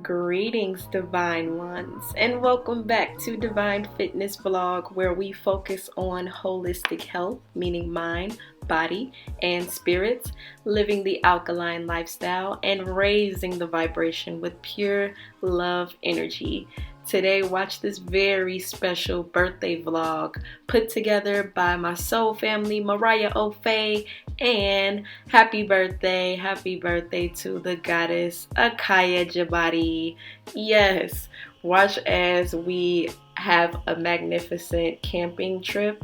Greetings, divine ones, and welcome back to Divine Fitness Vlog, where we focus on holistic health, meaning mind, body, and spirits, living the alkaline lifestyle, and raising the vibration with pure love energy. Today, watch this very special birthday vlog put together by my soul family, Mariyah Ofei, and happy birthday to the goddess Akiyah Jibabe. Yes, watch as we have a magnificent camping trip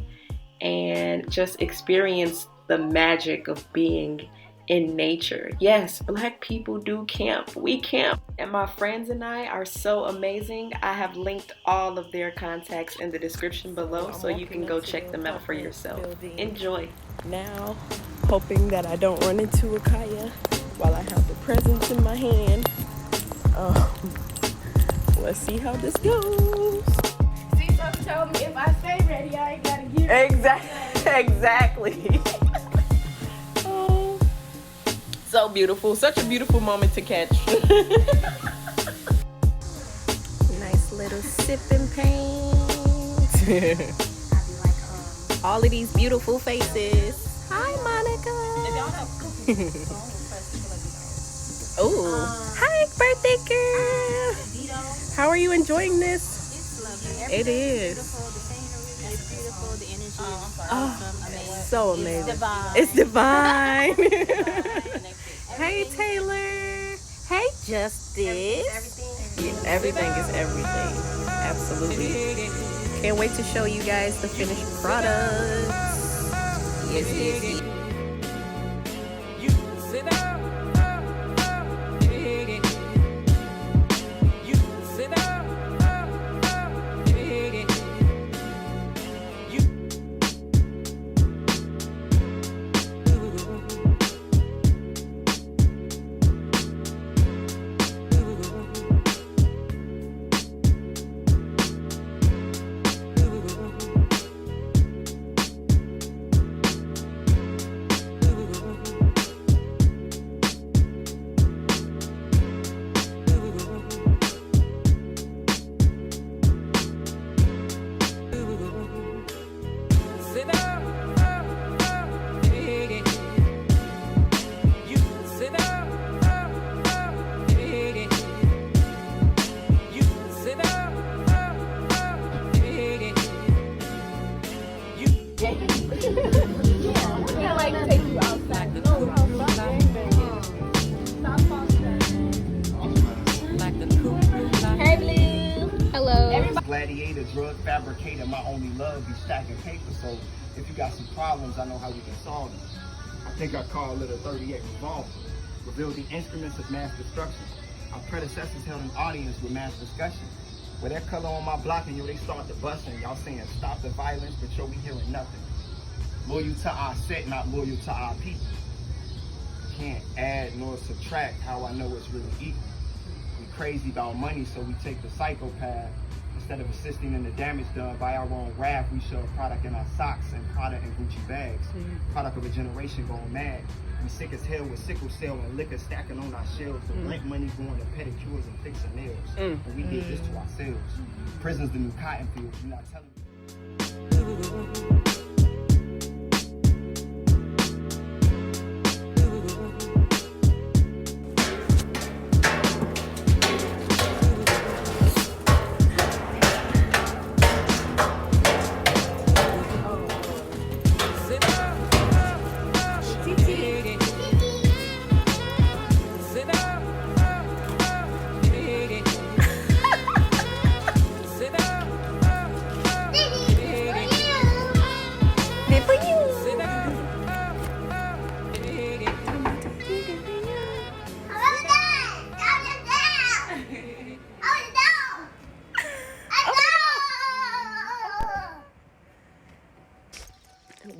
and just experience the magic of being in nature. Yes, Black people do camp. We camp. And my friends and I are so amazing. I have linked all of their contacts in the description below so you can go check them out for yourself. Enjoy. Now, hoping that I don't run into Akiyah while I have the presents in my hand. Let's see how this goes. See, something told me if I stay ready, I ain't gotta get Exactly. So beautiful. Such a beautiful moment to catch. Nice little sipping paint. All of these beautiful faces. Hi, Monica. Oh, hi, birthday girl. How are you enjoying this? It's lovely. It is. It's beautiful. The energy is Oh, amazing. so amazing. It's divine. It's divine. Hey, Taylor. Hey, Justice. Everything is everything. Absolutely. Can't wait to show you guys the finished products. Yes. Gladiator, drug fabricator, my only love be stacking paper. So if you got some problems, I know how we can solve them. I think I call it a 38 revolver. Reveal the instruments of mass destruction. Our predecessors held an audience with mass discussion. With that color on my block and they start the busting. Y'all saying stop the violence, but we hearing nothing. Loyal to our set, not loyal to our people. Can't add nor subtract how I know it's really equal. We crazy about money, so we take the psychopath. Instead of assisting in the damage done by our own wrath, we show a product in our socks and product in Gucci bags. Product of a generation going mad. We sick as hell with sickle cell and liquor stacking on our shelves. The rent money going to pedicures and fixing nails. And we did this to ourselves. Prison's the new cotton field. You're not telling me.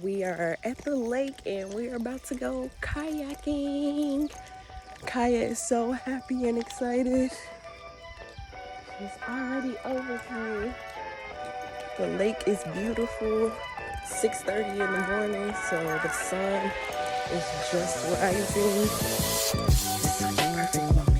We are at the lake and we are about to go kayaking. Kaya is so happy and excited. She's already over here. The lake is beautiful. 6:30 in the morning, so the sun is just rising. Such a perfect moment.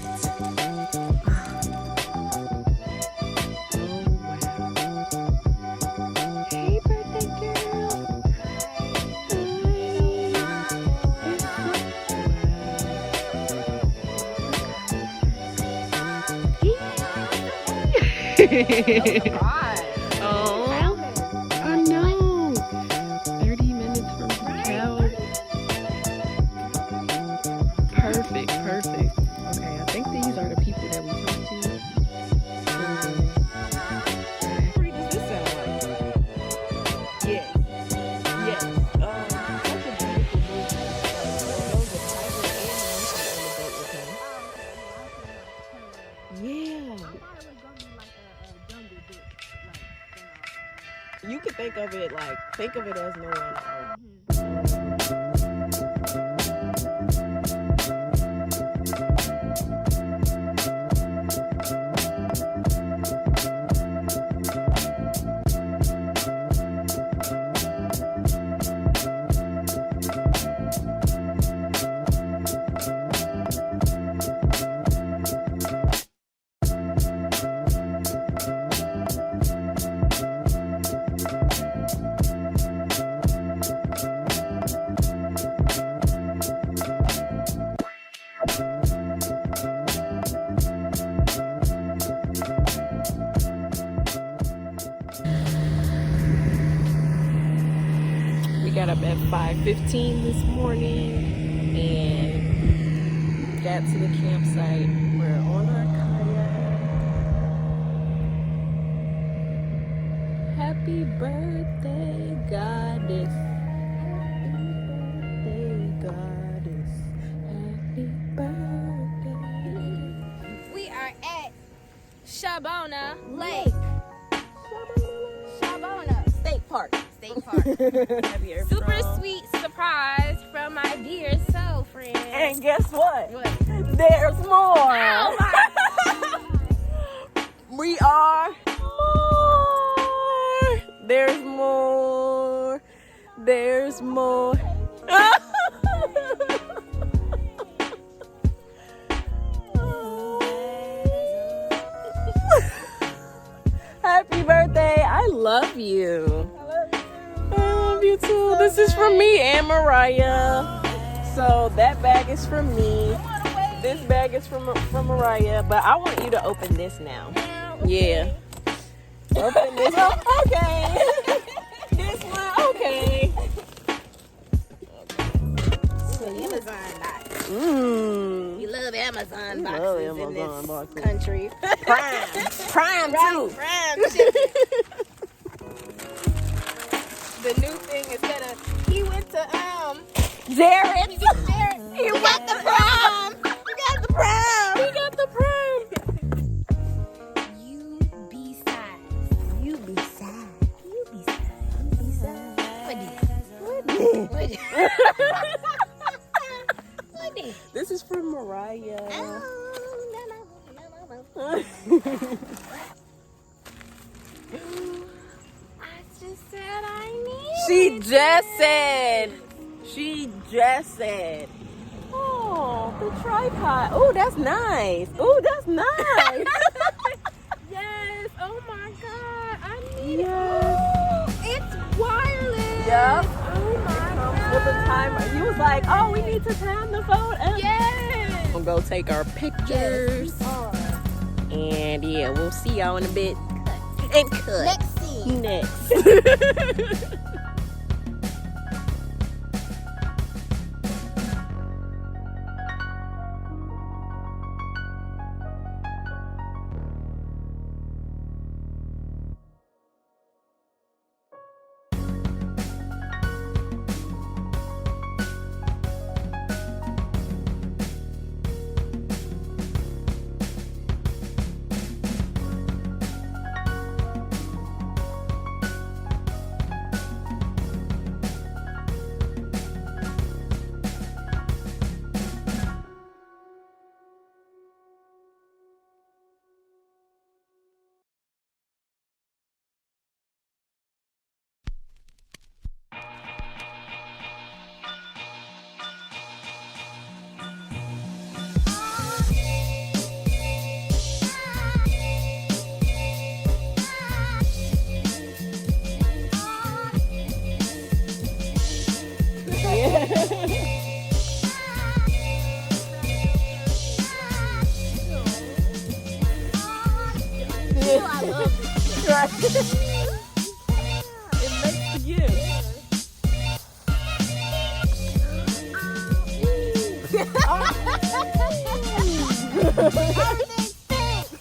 Oh, I know. 30 minutes from help. Perfect. Okay, I think these are the people that we talked to. What does this sound like? Yes. Such a beautiful movie. There was a tiger and monkey on the boat with him. Yeah. You could think of it as no one else. We got up at 5:15 this morning and got to the campsite. We're on our kayak. Happy birthday, goddess. Happy birthday. We are at Schanora Lake. Schanora State Park. Super sweet surprise from my dear soul friend. And guess what? What? There's more. Oh my God. We are more. There's more. There's more. Happy birthday. I love you. I love you too. This is from me and Mariah. So that bag is from me. This bag is from Mariah. But I want you to open this now. Yeah. Open this. Oh, okay. This one. Okay. Amazon box. Mmm. We love Amazon boxes love in Amazon this boxes. country. Prime too. Prime shipping. The new thing instead of he went to Jared. he got the prom. We got the prom. You be sad. What this? This is from Mariah. I just said I need. She just said. Oh, the tripod. Oh, that's nice. Yes. Oh my God. I need Yes. it. It's wireless. Yep. Oh my Comes God. with a timer. You was like, oh, we need to time the phone up. Yes. We'll go take our pictures. And yeah, we'll see y'all in a bit. And cut. Let's see. Next. Right. It makes the gift.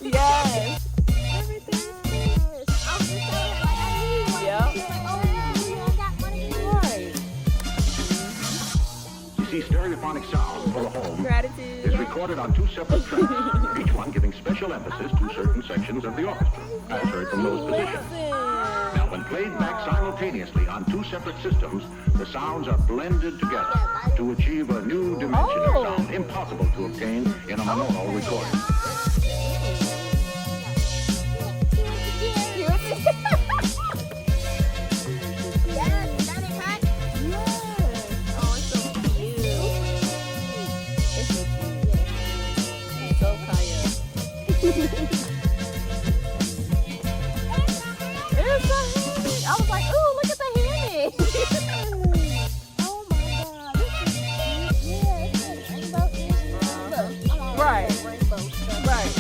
Yes. Everything's finished. I was just telling her, like, I need one. Yep. She was like, oh, you don't got one of these. Right. You see, stereophonic sound for a home Gratitude. is recorded on 2 separate tracks, each one giving special emphasis to certain sections of the orchestra, as heard from those positions. Now, when played back simultaneously on 2 separate systems, the sounds are blended together to achieve a new dimension of sound impossible to obtain in a monaural recording. I was like, ooh, look at the hammock. Oh my God, this is cute. Yeah, it's like rainbow-ish. Look, I'm all Right. rainbow stuff. Right.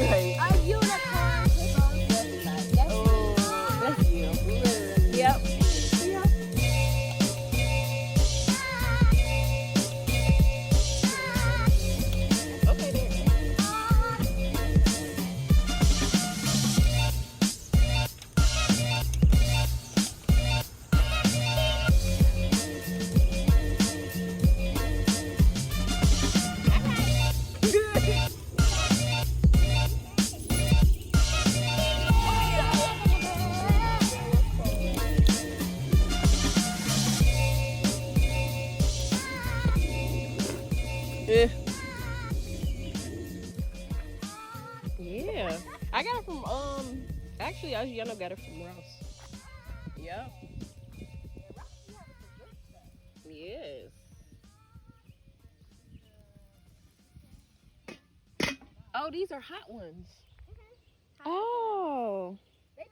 Right. A unicorn is on the side. That's Oh, that's you. Yep. Okay, there. Yeah. I got it from actually Asiano got it from Ross. Yep. Yes. Oh, these are hot ones. Oh. They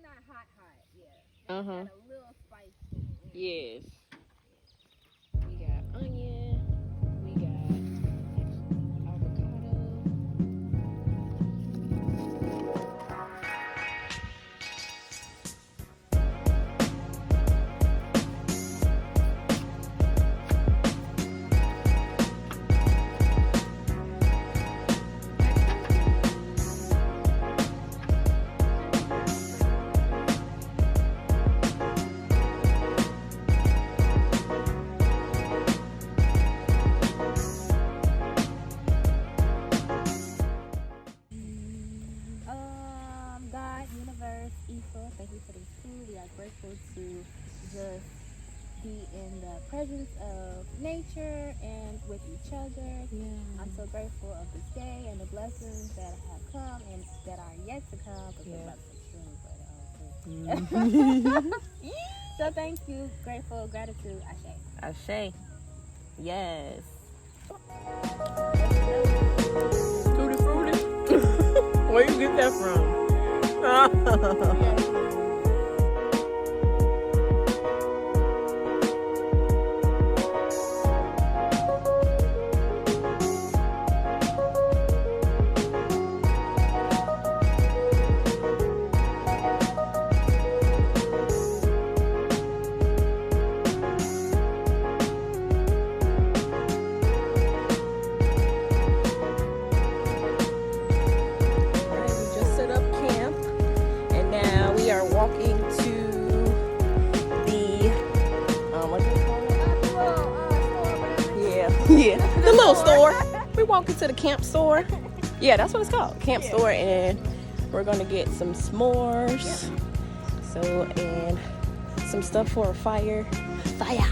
not hot, yeah. Uh-huh. Got a little spice to them. Yes. We got onion. We got avocado. God, universe, Ephah, thank you for this food. We are grateful to just be in the presence of nature and with each other. Yeah. I'm so grateful of this day and the blessings that have come and that are yet to come because we're about to extreme, but so thank you, grateful, gratitude, Ashe. Ashe. Yes. Tutti frutti. Where you get that from? Yeah, the little store. We walk into the camp store. Yeah, that's what it's called, camp store, and we're gonna get some s'mores. So, and some stuff for a fire. Fire.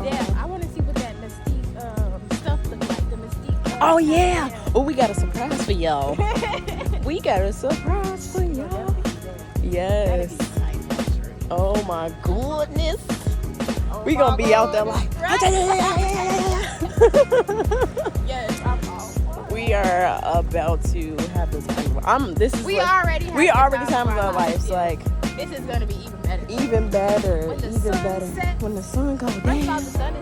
Yeah, I want to see what that mystique stuff looks like. The mystique. Oh yeah. Oh, we got a surprise for y'all. We got a surprise for y'all. Yes. Oh my goodness. We gonna be out there like. Yes, I'm all for it. We We are about to have the time. We already time of our lives. Yeah. Like, this is gonna be even better. even better. When the Even sun better. sets. When the sun goes First of all, down. the sun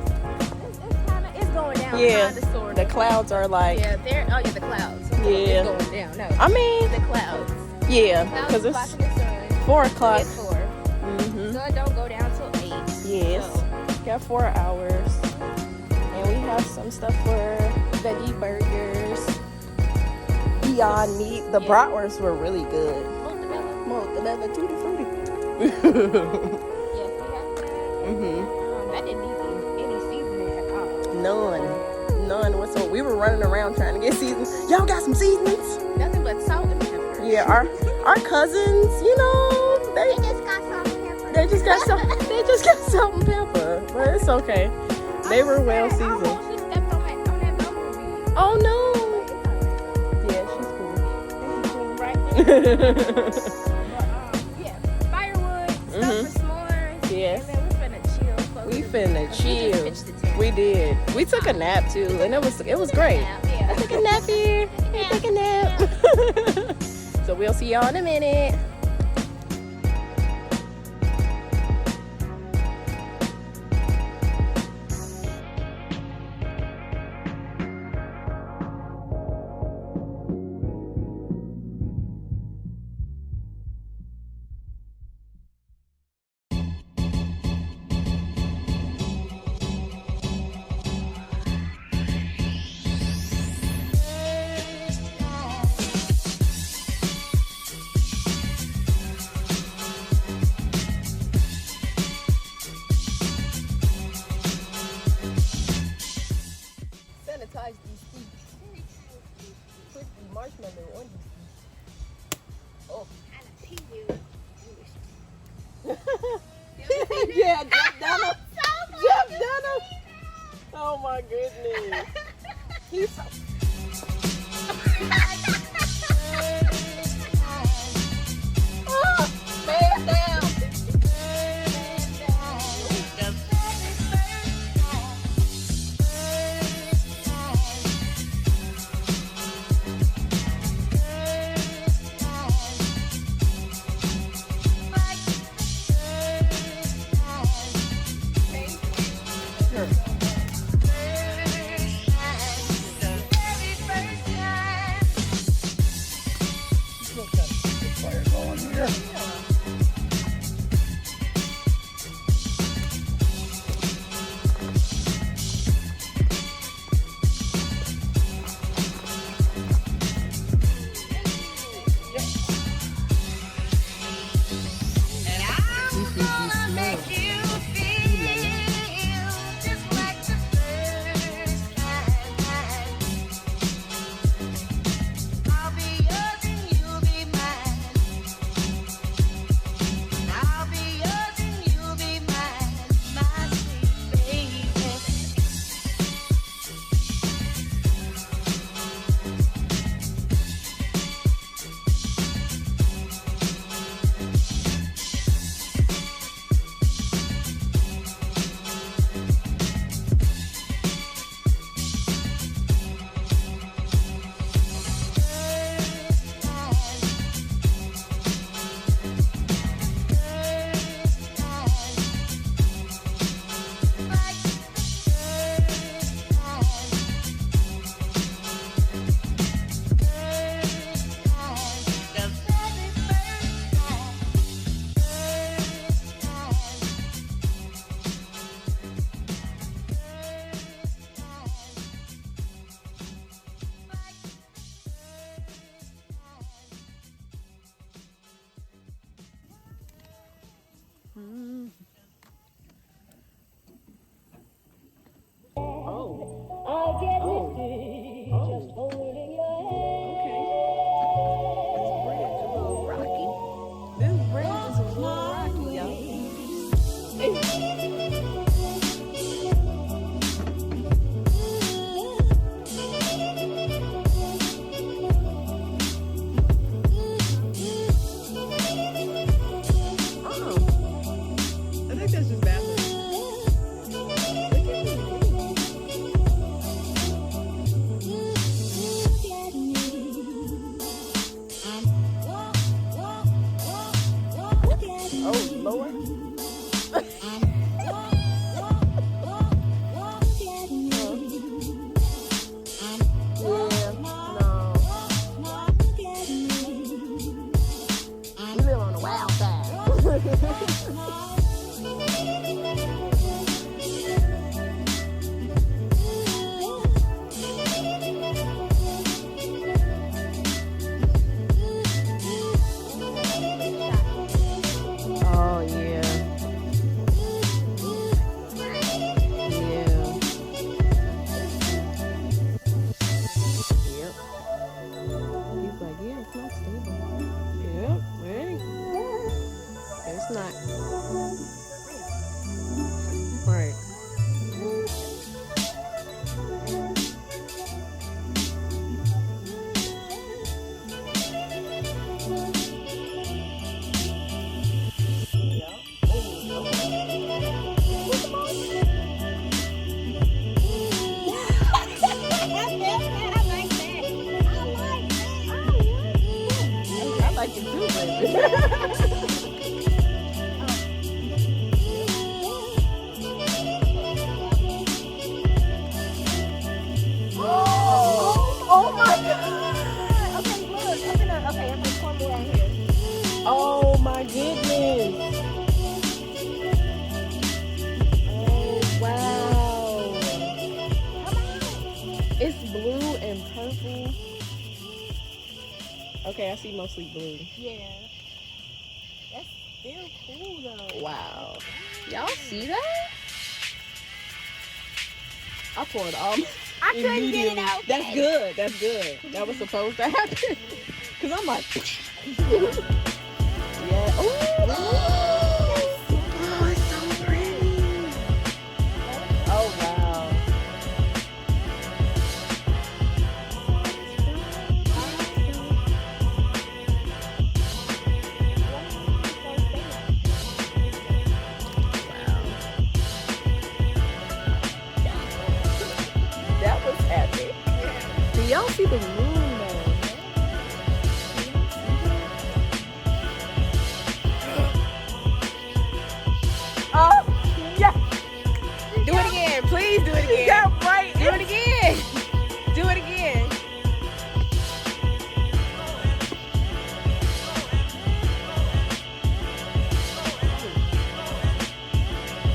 it's going down. Yeah. Kinda, sorta. The clouds are like. Yeah, the clouds. Yeah. It's going down. No. I mean, The clouds. yeah, Clouds because it's blocking the sun. 4 o'clock. It's 4. Mm-hmm. Sun don't go down till 8. Yes. So, Got 4 hours. And we have some stuff for veggie burgers. Beyond Meat. The bratwursts were really good. Mozzarella, tutti frutti. yes, we have that. Mm-hmm. That didn't need any seasoning at all. None whatsoever. We were running around trying to get seasonings. Y'all got some seasonings? Nothing but salt and pepper. Yeah, our cousins, you know, they just got salt and pepper. They just got salt and pepper, but it's okay. They were well seasoned. I almost stepped on that bumblebee. Oh no! Yeah, she's cool. Yeah, firewood, stuff for s'mores. Yes. And then we're finna chill. We finna chill. We just pitched the tent. We did. We took a nap too, and it was great. Yeah. I took a nap here. I took a nap. So we'll see y'all in a minute. Sanitize these feet. Put the marshmallow on these feet. Oh. Yeah, jump down him. Jump down him. Oh my goodness. He's so... Oh, man down. Oh yeah. Yeah. Yep. He's like, yeah, it's not stable. Yep. Hey. It's not. Right. I like it too, baby. Oh my god! Okay, look. Okay, I'm gonna pour more out here. Oh my goodness. Oh wow. It's blue and purple. Okay, I see mostly blue. Yeah. That's still cool though. Wow. Y'all see that? I poured all I couldn't get it out. That's good. That's good. That was supposed to happen. Cause I'm like, yeah. Ooh. Oh, it's so pretty. Oh wow. That was epic. Do y'all see the moon though? Oh, yeah. Do it again. Please do it again. Yeah, right. Do it again. Do it again.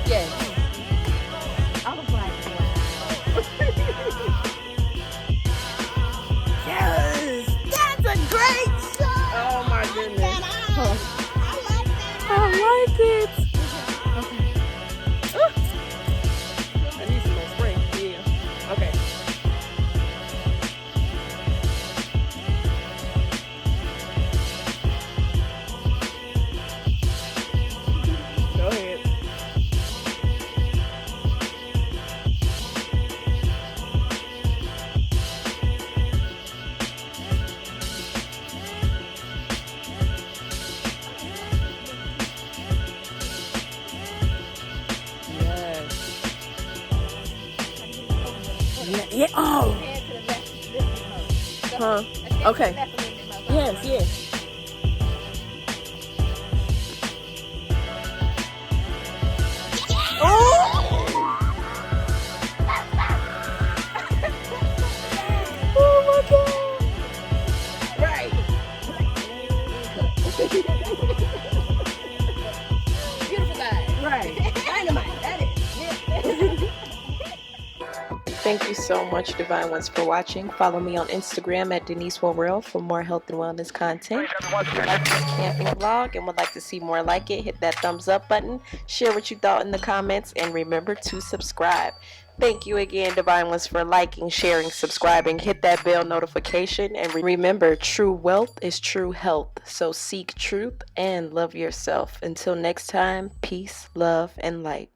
Yes. I was like, wow. Yes. That's a great shot. Oh my goodness. I like it. I need some more spray. Yeah. Okay. Go ahead. Yes. Yeah. Oh. Huh. Okay. Yes. Yes. Oh my God. Right. Beautiful guy. Right. Dynamite. That is. Thank you so much, Divine Ones, for watching. Follow me on Instagram at Denise Worrell for more health and wellness content. If you like this camping vlog and would like to see more like it, hit that thumbs up button, share what you thought in the comments, and remember to subscribe. Thank you again, Divine Ones, for liking, sharing, subscribing. Hit that bell notification, and remember, true wealth is true health. So seek truth and love yourself. Until next time, peace, love, and light.